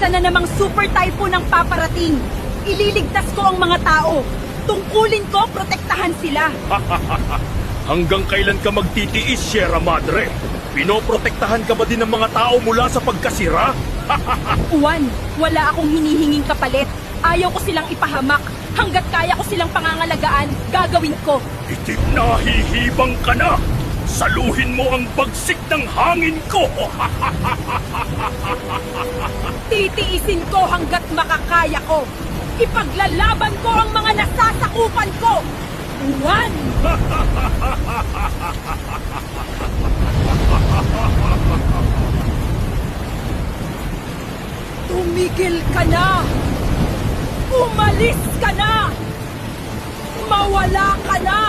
Isa na namang super typhoon ang paparating. Ililigtas ko ang mga tao. Tungkulin ko, protektahan sila. Hanggang kailan ka magtitiis, Sierra Madre? Pinoprotektahan ka ba din ng mga tao mula sa pagkasira? Juan, wala akong hinihinging kapalit. Ayaw ko silang ipahamak. Hanggat kaya ko silang pangangalagaan, gagawin ko. Itim na hihibang ka na! Saluhin mo ang bagsik ng hangin ko! Titiisin ko hanggat makakaya ko. Ipaglalaban ko ang mga nasasakupan ko. Juan! Tumigil ka na! Umalis ka na! Mawala ka na!